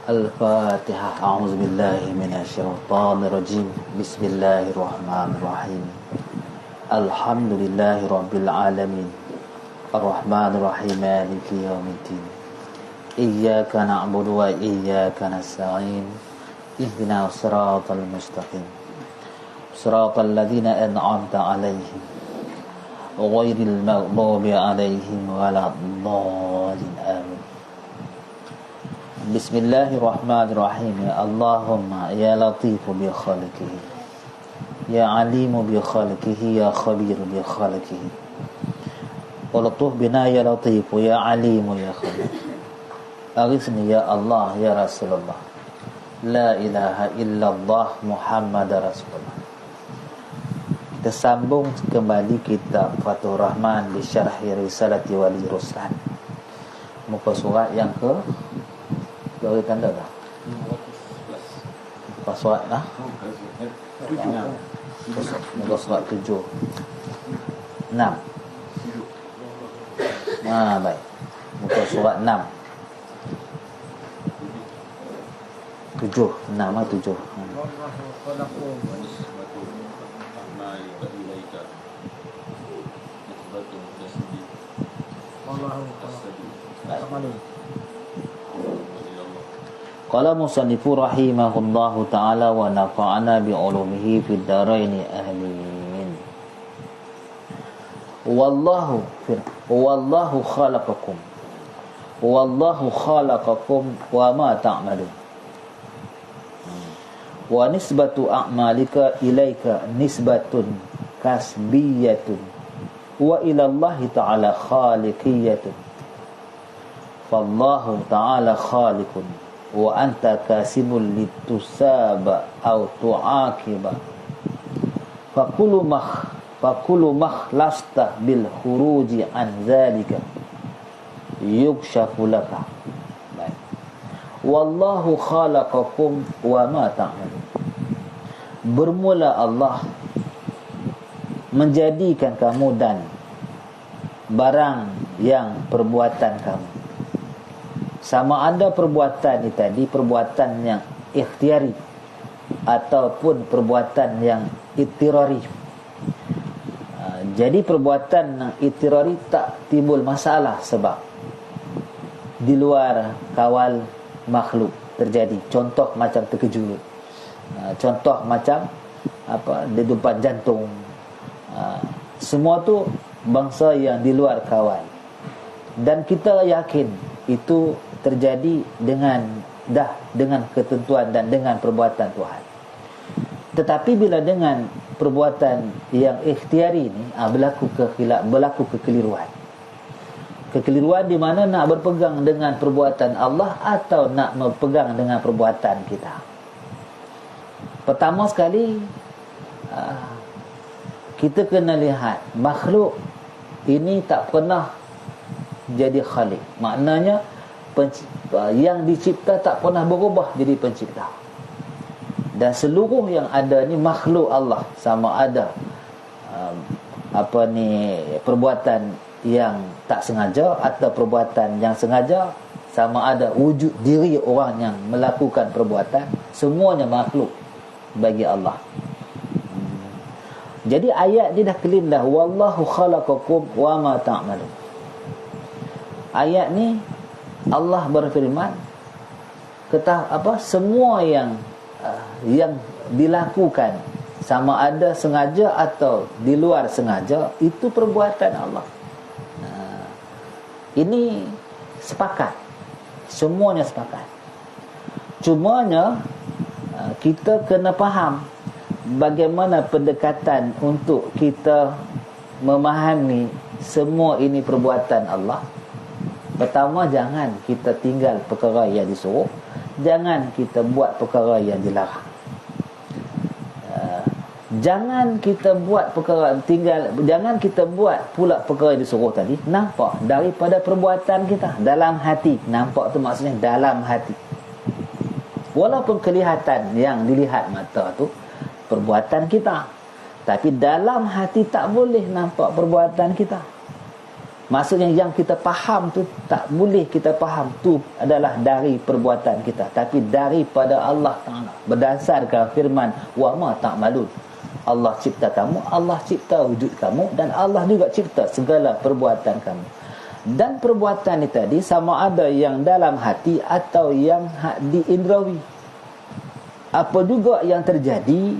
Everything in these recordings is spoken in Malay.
Al-Fatihah. A'udzubillahi minasyaitonirrajim. Bismillahirrahmanirrahim. Alhamdulillahi rabbil alamin. Ar-Rahmanir Rahim. Maliki yaumiddin. Iyyaka na'budu wa iyyaka nasta'in. Ihdinas siratal mustaqim. Siratal ladzina an'amta 'alaihim ghairil maghdubi 'alaihim waladdallin. Amin. Bismillahirrahmanirrahim. Allahumma ya latifu bi khalqihi, ya alimu bi khalqihi, ya khabir bi khalqihi. Walatuh bina ya latifu, ya alimu, ya khabir. Aghithni ya Allah, ya Rasulullah. La ilaha illallah Muhammad Rasulullah. Kita sambung kembali kitab Fathur Rahman bi Syarhi Risalati Wali Ruslan. Muka surat yang ke bagi tanda dah. Password dah. Muka surat 7. 6. Baik. Muka surat 6. 7. 6 7. Qala musannifu rahimahullahu ta'ala wa nafa'ana bi'ulumihi fid dharain amin. Wallahu khalaqakum wa ma ta'malun. Wa nisbatu a'malika ilaika nisbatun kasbiyatun wa ila Allah ta'ala khaliqiyatun. Fallahu ta'ala khaliqun wa anta kasibun litusaba au tu'aqiba. Fakulu makhlasta bil khuruji an zalika yukshafu laka. Wallahu khalaqakum wa ma ta'malun. Bermula Allah menjadikan kamu dan barang yang perbuatan kamu. Sama ada perbuatan ini tadi perbuatan yang ikhtiari ataupun perbuatan yang ittirari. Jadi perbuatan yang ittirari tak timbul masalah sebab di luar kawal makhluk terjadi. Contoh macam terkejut, contoh macam dedupan jantung, semua tu bangsa yang di luar kawal. Dan kita yakin itu terjadi dengan ketentuan dan dengan perbuatan Tuhan. Tetapi bila dengan perbuatan yang ikhtiari ini berlaku kekeliruan. Kekeliruan di mana nak berpegang dengan perbuatan Allah atau nak berpegang dengan perbuatan kita. Pertama sekali kita kena lihat makhluk ini tak pernah jadi khalik. Maknanya yang dicipta tak pernah berubah jadi pencipta. Dan seluruh yang ada ni makhluk Allah, sama ada perbuatan yang tak sengaja atau perbuatan yang sengaja, sama ada wujud diri orang yang melakukan perbuatan, semuanya makhluk bagi Allah. Jadi ayat dia dah clear dah. Wallahu khalaqakum wa ma ta'malun. Ayat ni Allah berfirman semua yang dilakukan, sama ada sengaja atau di luar sengaja, itu perbuatan Allah. Ini sepakat, semuanya sepakat. Cumanya kita kena faham bagaimana pendekatan untuk kita memahami semua ini perbuatan Allah. Pertama, jangan kita tinggal perkara yang disuruh, jangan kita buat perkara yang dilarang. Jangan kita buat jangan kita buat pula perkara yang disuruh tadi. Nampak daripada perbuatan kita dalam hati. Nampak tu maksudnya dalam hati. Walaupun kelihatan yang dilihat mata tu perbuatan kita, tapi dalam hati tak boleh nampak perbuatan kita. Maksudnya yang kita faham tu tak boleh kita faham tu adalah dari perbuatan kita, tapi daripada Allah Ta'ala, berdasarkan firman wa ma ta'malun. Allah cipta kamu, Allah cipta wujud kamu, dan Allah juga cipta segala perbuatan kamu. Dan perbuatan ni tadi sama ada yang dalam hati atau yang di indrawi. Apa juga yang terjadi,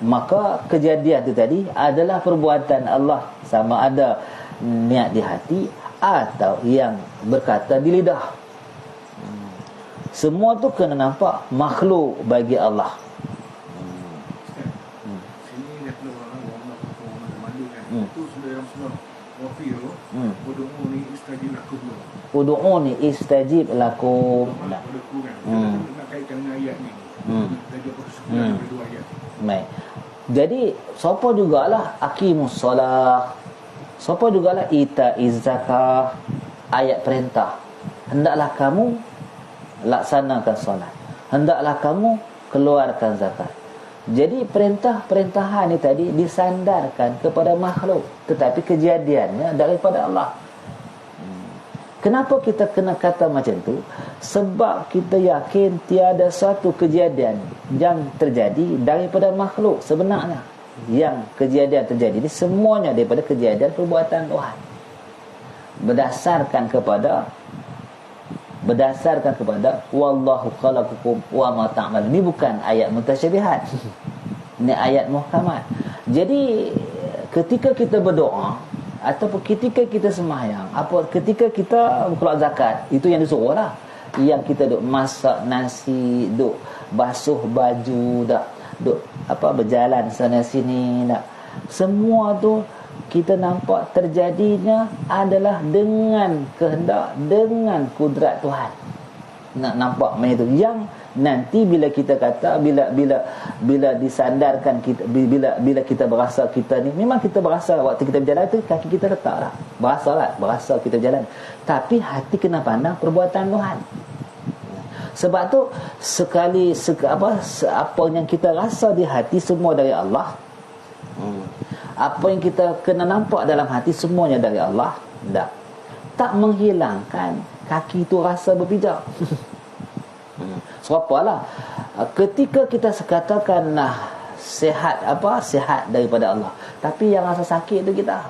maka kejadian itu tadi adalah perbuatan Allah, sama ada niat di hati atau yang berkata di lidah. Semua tu kena nampak makhluk bagi Allah. Sini dia keluar orang malu kan. Itu sudah yang sunnah wafiru. Ud'uni istajib lakum. Ud'uni istajib lakum. Nak kaitkan dengan ayat ni. Jadi apa sebenarnya dua ayat. Baik. Jadi siapa jugalah aqimus solah, siapa jugalah ita'iz zakah, ayat perintah. Hendaklah kamu laksanakan solat, hendaklah kamu keluarkan zakat. Jadi perintah-perintahan ni tadi disandarkan kepada makhluk, tetapi kejadiannya daripada Allah. Kenapa kita kena kata macam tu? Sebab kita yakin tiada satu kejadian yang terjadi daripada makhluk sebenarnya. Yang kejadian terjadi ni semuanya daripada kejadian perbuatan Tuhan, berdasarkan kepada wallahu khalaqakum wa ma ta'malun. Ini bukan ayat mutasyabihat. Ini ayat muhkamat. Jadi ketika kita berdoa ataupun ketika kita sembahyang, ketika kita keluar zakat, itu yang disuruh lah. Yang kita duk masak nasi, duk basuh baju, duk berjalan sana sini, semua tu kita nampak terjadinya adalah dengan kehendak, dengan kudrat Tuhan. Nak nampak macam itu. Yang nanti bila kita kata, bila disandarkan kita, bila kita berasa kita ni, memang kita berasa waktu kita berjalan tu kaki kita letak lah, berasa kita berjalan, tapi hati kena pandang perbuatan Tuhan. Sebab tu apa yang kita rasa di hati semua dari Allah. Apa yang kita kena nampak dalam hati semuanya dari Allah. Tak menghilangkan kaki itu rasa berpijak. Serupalah ketika kita katakanlah sihat daripada Allah, tapi yang rasa sakit tu kita.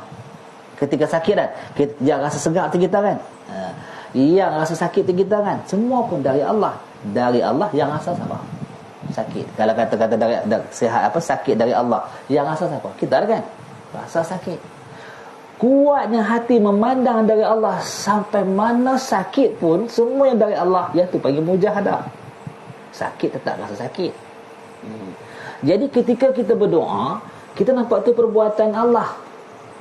Ketika sakit kan, yang rasa segar tu kita kan. Yang rasa sakit tu kita kan. Semua pun dari Allah. Dari Allah yang rasa siapa? Sakit. Kalau kata-kata dari sihat sakit dari Allah, yang rasa siapa? Kita kan rasa sakit. Kuatnya hati memandang dari Allah, sampai mana sakit pun semua yang dari Allah, yang tu panggil mujahadah. Sakit tetap rasa sakit. Jadi ketika kita berdoa, kita nampak tu perbuatan Allah.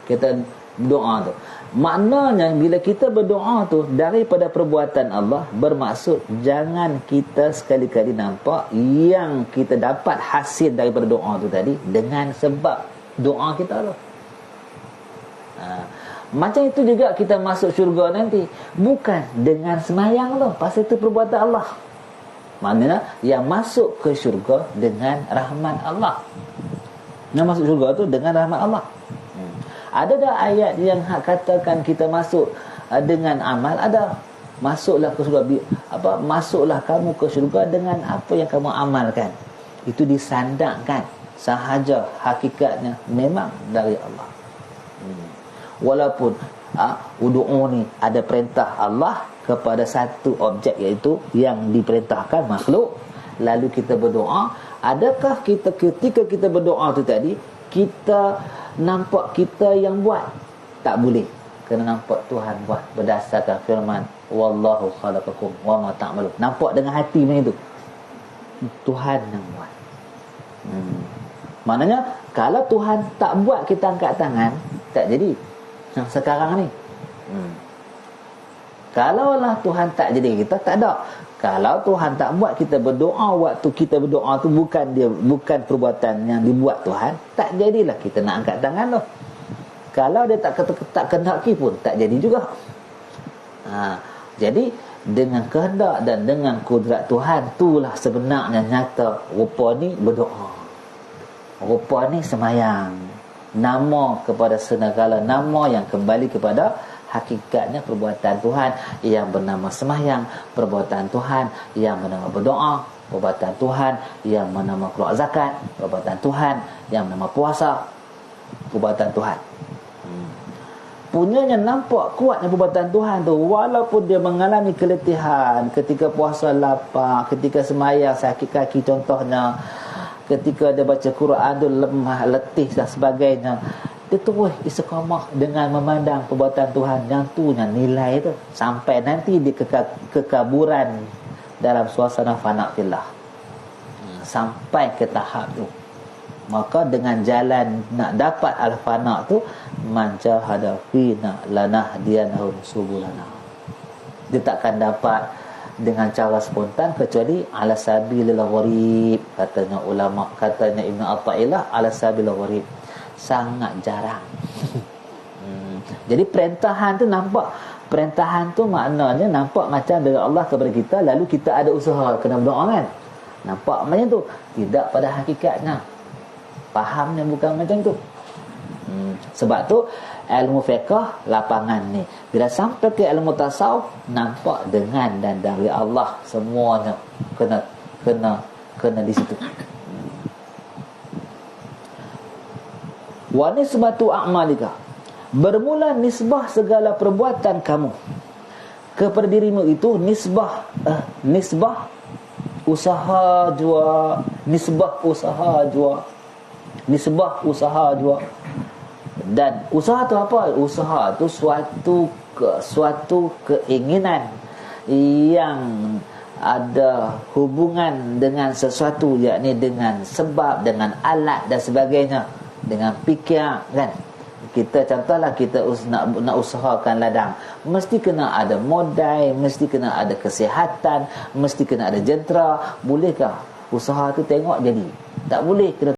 Kita berdoa tu, maknanya bila kita berdoa tu daripada perbuatan Allah, bermaksud jangan kita sekali-kali nampak yang kita dapat hasil daripada doa tu tadi dengan sebab doa kita tu. Macam itu juga kita masuk syurga nanti, bukan dengan semayang tu, pasal itu perbuatan Allah. Maknanya yang masuk ke syurga dengan rahmat Allah. Yang masuk syurga tu dengan rahmat Allah. Ada dah ayat yang katakan kita masuk dengan amal? Ada. Masuklah ke syurga, masuklah kamu ke syurga dengan apa yang kamu amalkan. Itu disandangkan sahaja, hakikatnya memang dari Allah. Walaupun ud'uni ada perintah Allah kepada satu objek, iaitu yang diperintahkan makhluk, lalu kita berdoa. Adakah kita ketika kita berdoa tu tadi kita nampak kita yang buat? Tak boleh. Kena nampak Tuhan buat berdasarkan firman wallahu khalaqakum wa ma ta'malun. Nampak dengan hati macam tu, Tuhan yang buat. Maknanya kalau Tuhan tak buat kita angkat tangan, tak jadi yang sekarang ni. Kalaulah Tuhan tak jadi kita, tak ada. Kalau Tuhan tak buat kita berdoa, waktu kita berdoa tu bukan perbuatan yang dibuat Tuhan, tak jadilah kita nak angkat tangan tu. Kalau dia tak kehendaki pun tak jadi juga. Jadi dengan kehendak dan dengan kudrat Tuhan, itulah sebenarnya nyata rupa ni berdoa, rupa ni semayang, nama kepada segala nama yang kembali kepada hakikatnya perbuatan Tuhan yang bernama sembahyang, perbuatan Tuhan yang bernama berdoa, perbuatan Tuhan yang bernama keluar zakat, perbuatan Tuhan yang bernama puasa, perbuatan Tuhan. Punyanya nampak kuatnya perbuatan Tuhan tu, walaupun dia mengalami keletihan ketika puasa lapar, ketika sembahyang sakit kaki contohnya, ketika dia baca Quran tu lemah, letih dan sebagainya, dia terus istiqamah dengan memandang perbuatan Tuhan yang tu yang nilai tu, sampai nanti dia kekaburan dalam suasana fana fillah. Sampai ke tahap tu, maka dengan jalan nak dapat al-fana tu, man jahada fina lanahdiyanahu subulana, dia takkan dapat dengan cara spontan kecuali ala sabilil gharib, katanya ulama, katanya Ibn Athaillah, ala sabilil gharib, sangat jarang. Jadi perintahan tu nampak, perintahan tu maknanya nampak macam dari Allah kepada kita, lalu kita ada usaha kena berdoa kan, nampak macam tu. Tidak pada hakikatnya, fahamnya bukan macam tu. Sebab tu ilmu fiqh lapangan ni, bila sampai ke ilmu tasawuf, nampak dengan dan dari Allah semuanya kena di situ. Wa nisbatu a'malika, bermula nisbah segala perbuatan kamu kepada dirimu itu, nisbah usaha jua, nisbah usaha jua. Dan usaha tu apa? Usaha tu suatu keinginan yang ada hubungan dengan sesuatu, yakni dengan sebab, dengan alat dan sebagainya, dengan fikir kan. Kita contohlah, kita nak usahakan ladang, mesti kena ada modal, mesti kena ada kesihatan, mesti kena ada jentera. Bolehkah usaha tu tengok jadi? Tak boleh. Kena